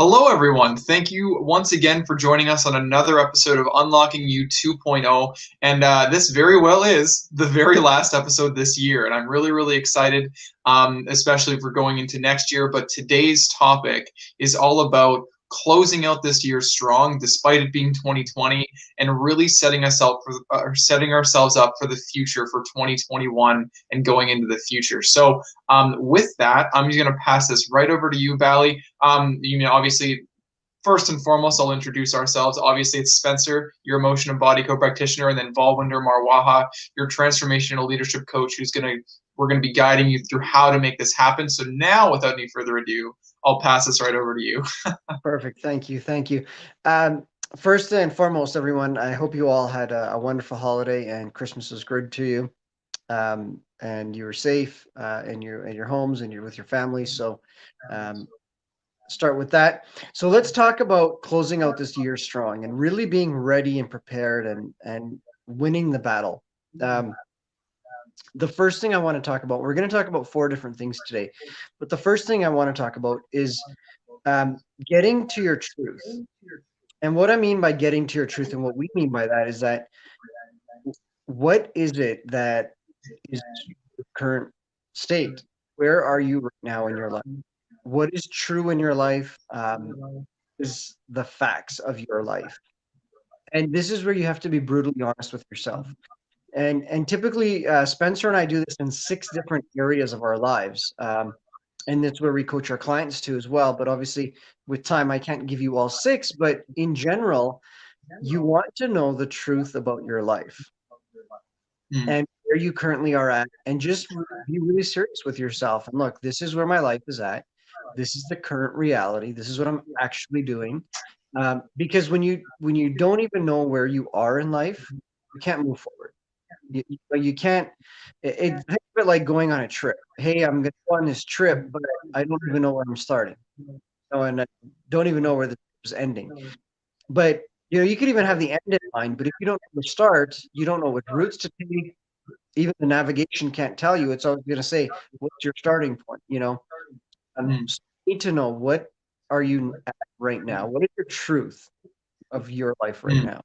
Hello, everyone. Thank you once again for joining us on another episode of Unlocking You 2.0. And this very well is the very last episode this year. And I'm really, really excited, especially for going into next year. But today's topic is all about closing out this year strong, despite it being 2020, and really setting us up for setting ourselves up for the future for 2021 and going into the future. So with that, I'm just going to pass this right over to you, Bally. Obviously, first and foremost, I'll introduce ourselves. Obviously, it's Spencer, your emotion and body code practitioner, and then Valwinder Marwaha, your transformational leadership coach, we're gonna be guiding you through how to make this happen. So now, without any further ado, I'll pass this right over to you. Perfect. Thank you. Thank you. First and foremost, everyone, I hope you all had a wonderful holiday and Christmas was good to you. And you were safe in your homes and you're with your family. So start with that. So let's talk about closing out this year strong and really being ready and prepared and winning the battle. The first thing I want to talk about, we're going to talk about 4 different things today, but the first thing I want to talk about is getting to your truth. And what I mean by getting to your truth and what we mean by that is that what is it that is your current state? Where are you right now in your life? What is true in your life is the facts of your life. And this is where you have to be brutally honest with yourself. And typically, Spencer and I do this in 6 different areas of our lives. And that's where we coach our clients to as well. But obviously, with time, I can't give you all 6. But in general, you want to know the truth about your life and where you currently are at, and just be really serious with yourself. And look, this is where my life is at. This is the current reality. This is what I'm actually doing. Because when you don't even know where you are in life, you can't move forward. You can't. Think of it like going on a trip. Hey, I'm going to go on this trip, but I don't even know where I'm starting. And I don't even know where the trip is ending. But you could even have the end in mind. But if you don't know the start, you don't know what routes to take. Even the navigation can't tell you. It's always going to say, "What's your starting point?" So you need to know, what are you at right now? What is your truth of your life right now?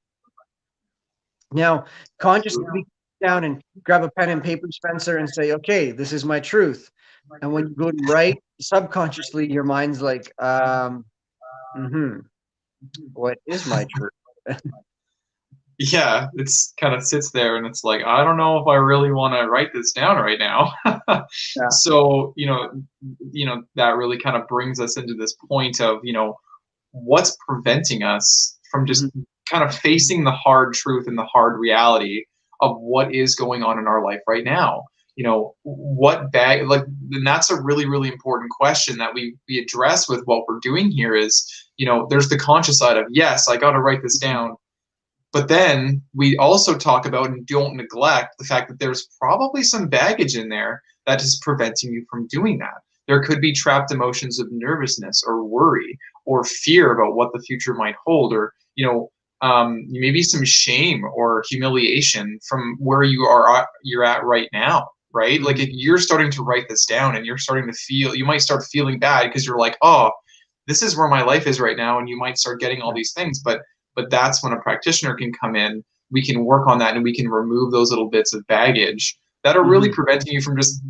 Now, consciously down and grab a pen and paper, Spencer, and say, okay, this is my truth. And when you go to write, subconsciously, your mind's like, what is my truth? Yeah, it's kind of sits there and it's like, I don't know if I really want to write this down right now. Yeah. So, that really kind of brings us into this point of, what's preventing us from just kind of facing the hard truth and the hard reality of what is going on in our life right now. What bag, like, and that's a really, really important question that we address with what we're doing here is, there's the conscious side of, yes, I got to write this down. But then we also talk about and don't neglect the fact that there's probably some baggage in there that is preventing you from doing that. There could be trapped emotions of nervousness or worry or fear about what the future might hold, or maybe some shame or humiliation from where you're at right now. Right? Like, if you're starting to write this down and you're starting to feel, you might start feeling bad because you're like, oh, this is where my life is right now, and you might start getting all these things, but that's when a practitioner can come in. We can work on that and we can remove those little bits of baggage that are really preventing you from just,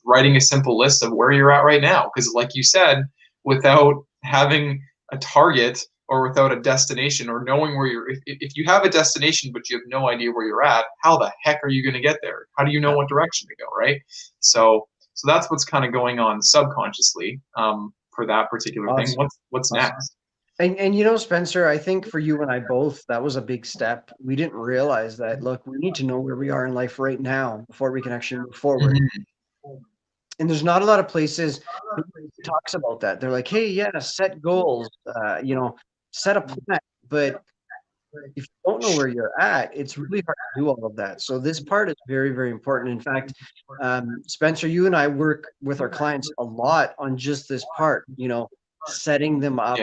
writing a simple list of where you're at right now. Because like you said, without having a target or without a destination or knowing where if you have a destination but you have no idea where you're at, how the heck are you going to get there? How do you know what direction to go, right? So that's what's kind of going on subconsciously for that particular thing. What's next? And Spencer, I think for you and I both, that was a big step. We didn't realize that, look, we need to know where we are in life right now before we can actually move forward. And there's not a lot of places that talks about that. They're like, hey, yeah, set goals, set a plan. But if you don't know where you're at, it's really hard to do all of that. So this part is very, very important. In fact, Spencer, you and I work with our clients a lot on just this part, setting them up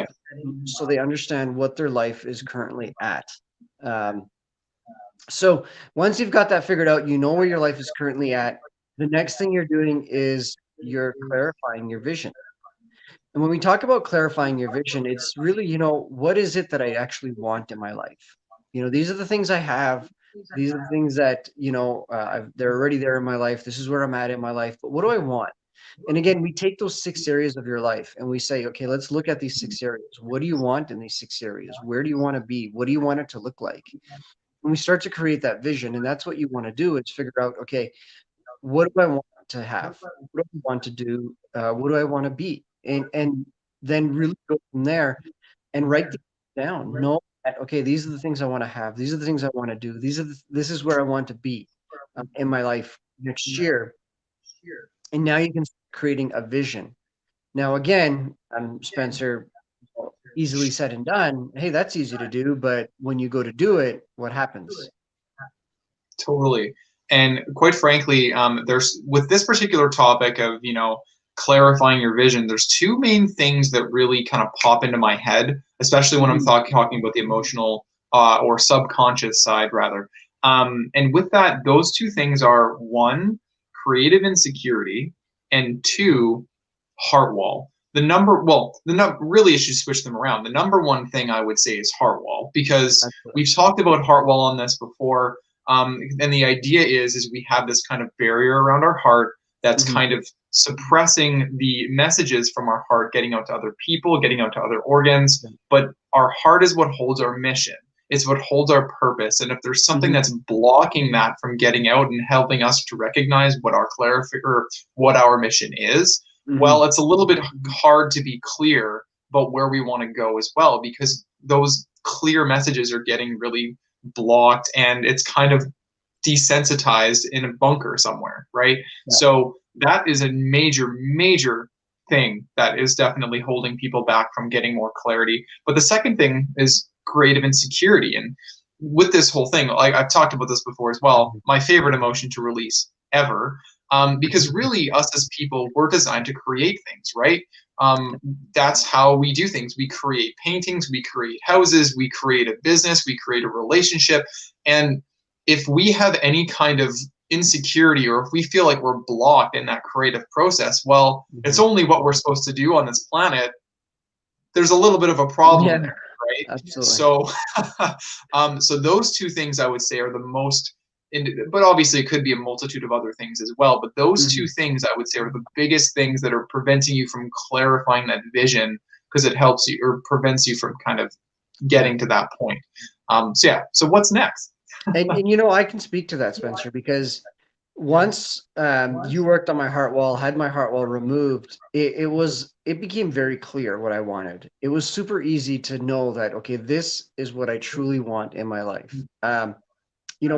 so they understand what their life is currently at. So once you've got that figured out, you know where your life is currently at. The next thing you're doing is you're clarifying your vision. And when we talk about clarifying your vision, it's really, what is it that I actually want in my life? These are the things I have. These are the things that, they're already there in my life. This is where I'm at in my life. But what do I want? And again, we take those 6 areas of your life and we say, okay, let's look at these 6 areas. What do you want in these 6 areas? Where do you want to be? What do you want it to look like? And we start to create that vision. And that's what you want to do is figure out, okay, what do I want to have? What do I want to do? What do I want to be? And then really go from there and write things down. Know that, okay, these are the things I want to have. These are the things I want to do. This is where I want to be in my life next year. And now you can start creating a vision. Now, again, Spencer, easily said and done. Hey, that's easy to do. But when you go to do it, what happens? Totally. And quite frankly, there's with this particular topic of, clarifying your vision, there's two main things that really kind of pop into my head, especially when I'm talking about the emotional or subconscious side, rather. And with that, those two things are one, creative insecurity, and two, heart wall. Really, I should switch them around. The number one thing I would say is heart wall, because we've talked about heart wall on this before. And the idea is we have this kind of barrier around our heart that's kind of suppressing the messages from our heart getting out to other people, getting out to other organs. But our heart is what holds our mission. It's what holds our purpose. And if there's something that's blocking that from getting out and helping us to recognize what what our mission is, well, it's a little bit hard to be clear about where we want to go as well, because those clear messages are getting really blocked and it's kind of desensitized in a bunker somewhere, right? So that is a major thing that is definitely holding people back from getting more clarity. But the second thing is creative insecurity. And with this whole thing, like I've talked about this before as well, my favorite emotion to release ever, because really us as people, we're designed to create things, right? That's how we do things. We create paintings, we create houses, we create a business, we create a relationship. And if we have any kind of insecurity or if we feel like we're blocked in that creative process, well, it's only what we're supposed to do on this planet. There's a little bit of a problem there, right? Absolutely. So, so those two things I would say are the most, but obviously it could be a multitude of other things as well. But those two things I would say are the biggest things that are preventing you from clarifying that vision, because it helps you or prevents you from kind of getting to that point. So what's next? And I can speak to that, Spencer, because once you worked on my heart wall, had my heart wall removed, it became very clear what I wanted. It was super easy to know that, okay, this is what I truly want in my life.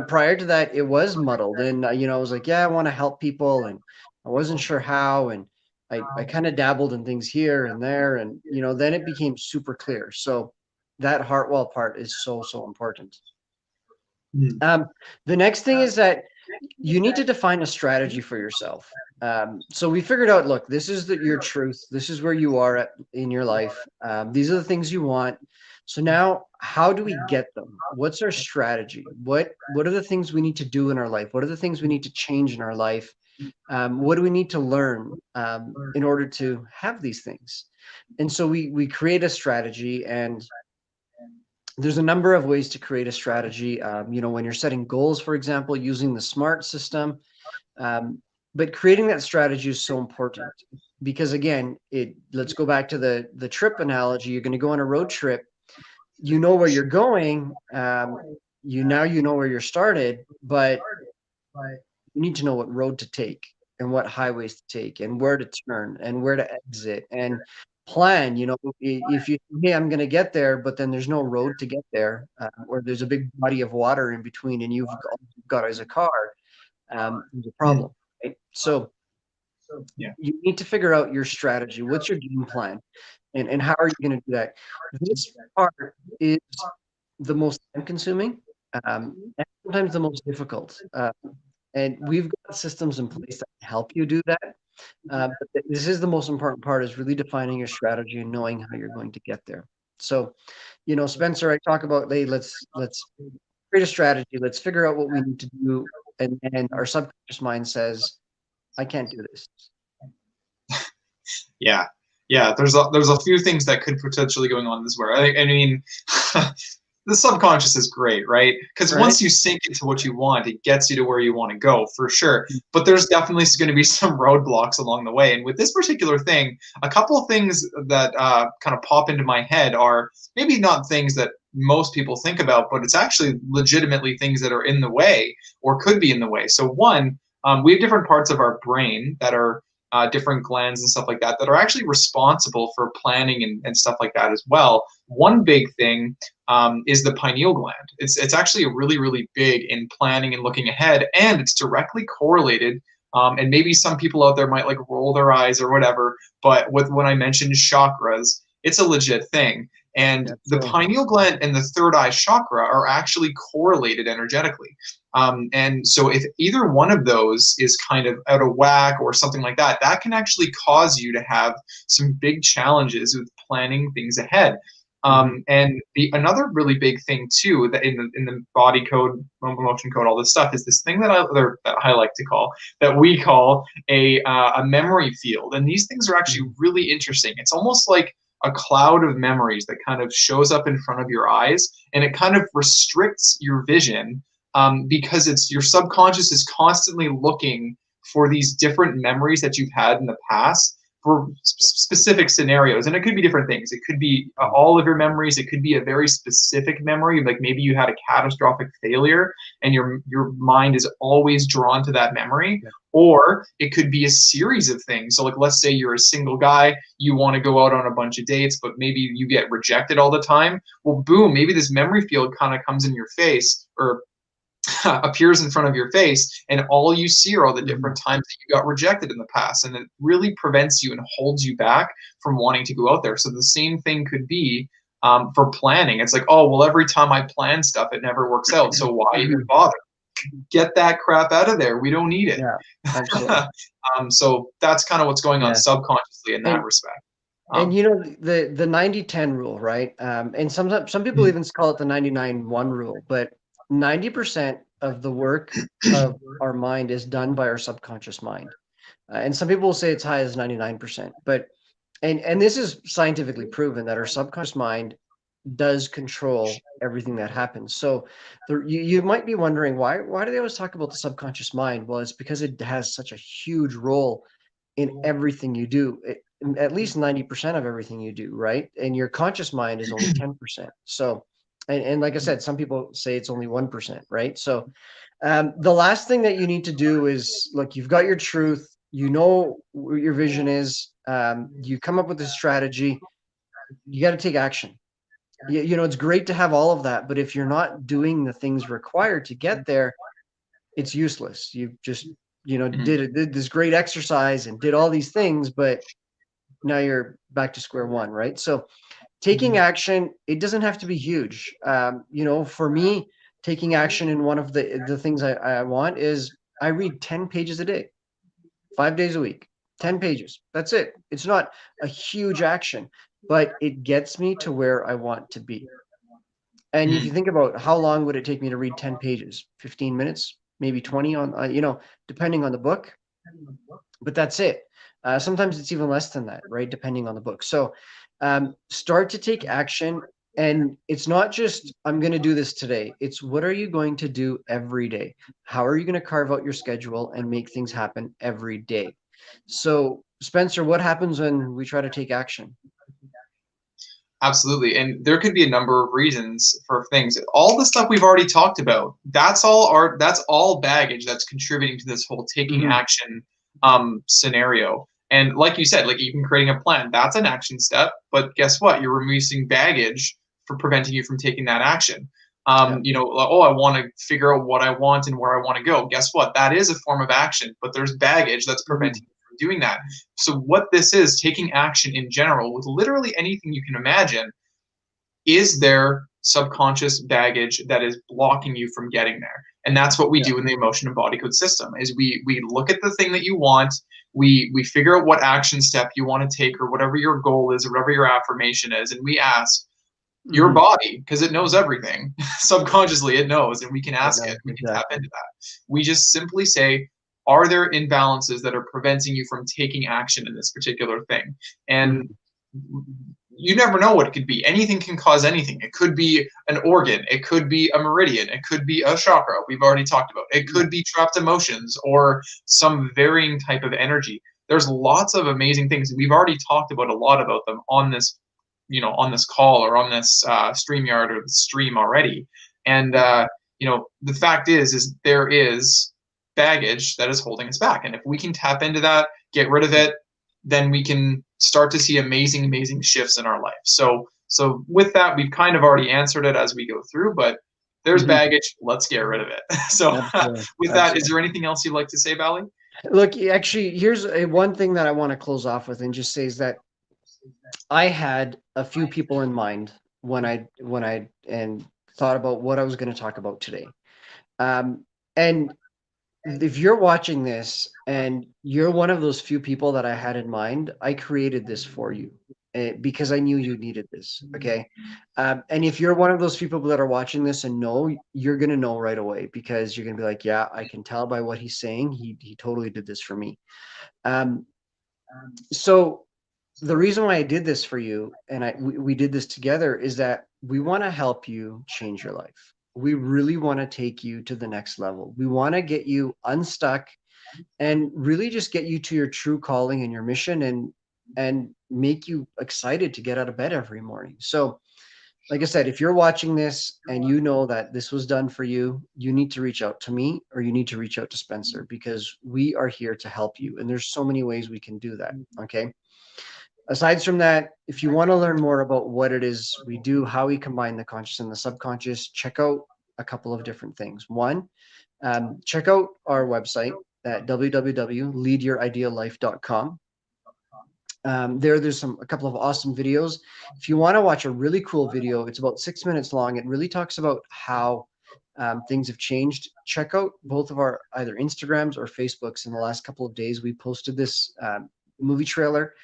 Prior to that, it was muddled, and I was like, yeah, I want to help people, and I wasn't sure how, and I kind of dabbled in things here and there, and then it became super clear. So that heart wall part is so important. The next thing is that you need to define a strategy for yourself. So we figured out, look, this is your truth. This is where you are in your life. These are the things you want. So now, how do we get them? What's our strategy? What are the things we need to do in our life? What are the things we need to change in our life? What do we need to learn in order to have these things? And so we create a strategy, and there's a number of ways to create a strategy. When you're setting goals, for example, using the SMART system. But creating that strategy is so important because, again, let's go back to the trip analogy. You're going to go on a road trip. You know where you're going. You know where you're started, but you need to know what road to take and what highways to take and where to turn and where to exit and plan. If you, hey, I'm going to get there, but then there's no road to get there, or there's a big body of water in between and you've got as a car, there's a problem, right? So you need to figure out your strategy. What's your game plan? And how are you going to do that? This part is the most time consuming, and sometimes the most difficult. And we've got systems in place that can help you do that. But this is the most important part, is really defining your strategy and knowing how you're going to get there. So, Spencer, I talk about, hey, let's create a strategy. Let's figure out what we need to do. And our subconscious mind says, I can't do this. Yeah. Yeah, there's a few things that could potentially going on this where I mean the subconscious is great, right? Because Right? once you sink into what you want, it gets you to where you want to go for sure. But there's definitely going to be some roadblocks along the way. And with this particular thing, a couple of things that kind of pop into my head are maybe not things that most people think about, but it's actually legitimately things that are in the way or could be in the way. So one, we have different parts of our brain that are different glands and stuff like that that are actually responsible for planning and stuff like that as well. One big thing is the pineal gland. It's actually really big in planning and looking ahead, and it's directly correlated. And maybe some people out there might like roll their eyes or whatever, but with when I mentioned chakras, it's a legit thing. And That's the pineal gland and the third eye chakra are actually correlated energetically. And so if either one of those is kind of out of whack or something like that, that can actually cause you to have some big challenges with planning things ahead. And another really big thing too that in the body code, emotion code, all this stuff is this thing that I like to call that we call a memory field. And these things are actually really interesting. It's almost like a cloud of memories that kind of shows up in front of your eyes, and it kind of restricts your vision because it's your subconscious is constantly looking for these different memories that you've had in the past for specific scenarios. And it could be different things. It could be all of your memories. It could be a very specific memory, like maybe you had a catastrophic failure and your mind is always drawn to that memory. Or it could be a series of things. So like, let's say you're a single guy, you want to go out on a bunch of dates, but maybe you get rejected all the time. Well, boom, maybe this memory field kind of comes in your face or appears in front of your face, and all you see are all the different times that you got rejected in the past, and it really prevents you and holds you back from wanting to go out there. So the same thing could be for planning. It's like, oh well, every time I plan stuff it never works out, so why even bother? Get that crap out of there. We don't need it. Yeah, absolutely. So that's kind of what's going on Yeah. subconsciously in that And respect. and you know the 90-10 rule, right? And some people even call it the 99-1 rule, but 90% of the work of our mind is done by our subconscious mind. And some people will say it's high as 99%, but and this is scientifically proven that our subconscious mind does control everything that happens. So you might be wondering why do they always talk about the subconscious mind? Well, it's because it has such a huge role in everything you do. At least 90% of everything you do, right? And your conscious mind is only 10%. So and like I said, some people say it's only 1%, right? So the last thing that you need to do is look, you've got your truth, you know what your vision is, you come up with a strategy, you got to take action. You know, it's great to have all of that, but if you're not doing the things required to get there, it's useless. You just, you know, did this great exercise and did all these things, but now you're back to square one, right? So taking action, it doesn't have to be huge. You know, for me, taking action in one of the things I want is I read 10 pages a day, 5 days a week, 10 pages. That's it. It's not a huge action, but it gets me to where I want to be. And if you think about how long would it take me to read 10 pages, 15 minutes, maybe 20 on, you know, depending on the book, but that's it. Sometimes it's even less than that, right? Depending on the book. So start to take action. And it's not just, I'm going to do this today. It's what are you going to do every day? How are you going to carve out your schedule and make things happen every day? So, Spencer, what happens when we try to take action? Absolutely. And there could be a number of reasons for things. All the stuff we've already talked about, that's all baggage that's contributing to this whole taking Mhm. action scenario. And like you said, like even creating a plan, that's an action step. But guess what? You're removing baggage for preventing you from taking that action. Yeah. You know, like, oh, I want to figure out what I want and where I want to go. Guess what? That is a form of action, but there's baggage that's preventing Mhm. you from doing that. So what this is, taking action in general with literally anything you can imagine, is there subconscious baggage that is blocking you from getting there? And that's what we Yeah. do in the emotion and body code system is we look at the thing that you want, we figure out what action step you want to take or whatever your goal is or whatever your affirmation is, and we ask your Mhm. body, because it knows everything. Subconsciously it knows, and we can It ask it, knows we can tap exactly. into that. We just simply say, are there imbalances that are preventing you from taking action in this particular thing? And Mhm. you never know what it could be. Anything can cause anything. It could be an organ. It could be a meridian. It could be a chakra. We've already talked about. It could be trapped emotions or some varying type of energy. There's lots of amazing things. We've already talked about a lot about them on this, on this call or on this StreamYard or the stream already. And the fact is there is baggage that is holding us back. And if we can tap into that, get rid of it, then we can start to see amazing shifts in our life. So with that, we've kind of already answered it as we go through, but there's baggage. Let's get rid of it. So with that, is there anything else you'd like to say, Valley? Look, actually, here's one thing that I want to close off with and just say is that I had a few people in mind when I thought about what I was going to talk about today. And if you're watching this and you're one of those few people that I had in mind, I created this for you because I knew you needed this. Okay. And if you're one of those people that are watching this and know, you're going to know right away because you're going to be like, yeah, I can tell by what he's saying. He totally did this for me. So the reason why I did this for you and we did this together is that we want to help you change your life. We really want to take you to the next level. We want to get you unstuck and really just get you to your true calling and your mission and make you excited to get out of bed every morning. So like I said, if you're watching this and you know that this was done for you, you need to reach out to me or you need to reach out to Spencer because we are here to help you. And there's so many ways we can do that. Okay. Aside from that, if you want to learn more about what it is we do, how we combine the conscious and the subconscious, check out a couple of different things. One, check out our website at www.leadyourideallife.com. There's a couple of awesome videos. If you want to watch a really cool video, it's about 6 minutes long. It really talks about how things have changed. Check out both of our either Instagrams or Facebooks. In the last couple of days, we posted this movie trailer.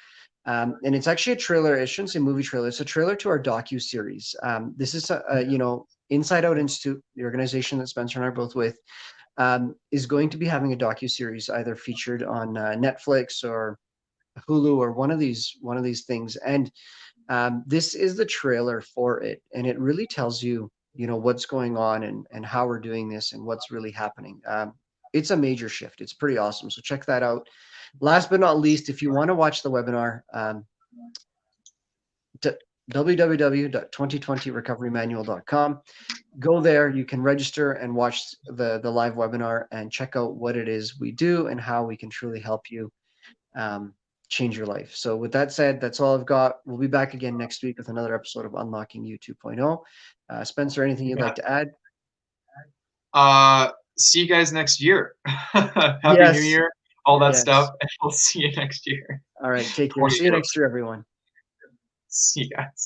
And it's actually a trailer. I shouldn't say movie trailer. It's a trailer to our docu-series. This is, Inside Out Institute, the organization that Spencer and I are both with, is going to be having a docu-series either featured on Netflix or Hulu or one of these things. And this is the trailer for it. And it really tells you, what's going on and how we're doing this and what's really happening. It's a major shift. It's pretty awesome. So check that out. Last but not least, if you want to watch the webinar, www.2020recoverymanual.com. Go there. You can register and watch the live webinar and check out what it is we do and how we can truly help you change your life. So with that said, that's all I've got. We'll be back again next week with another episode of Unlocking You 2.0. Spencer, anything you'd like to add? See you guys next year. Happy New Year, all that stuff, and we'll see you next year. All right, take care. See you next year, everyone. See you guys.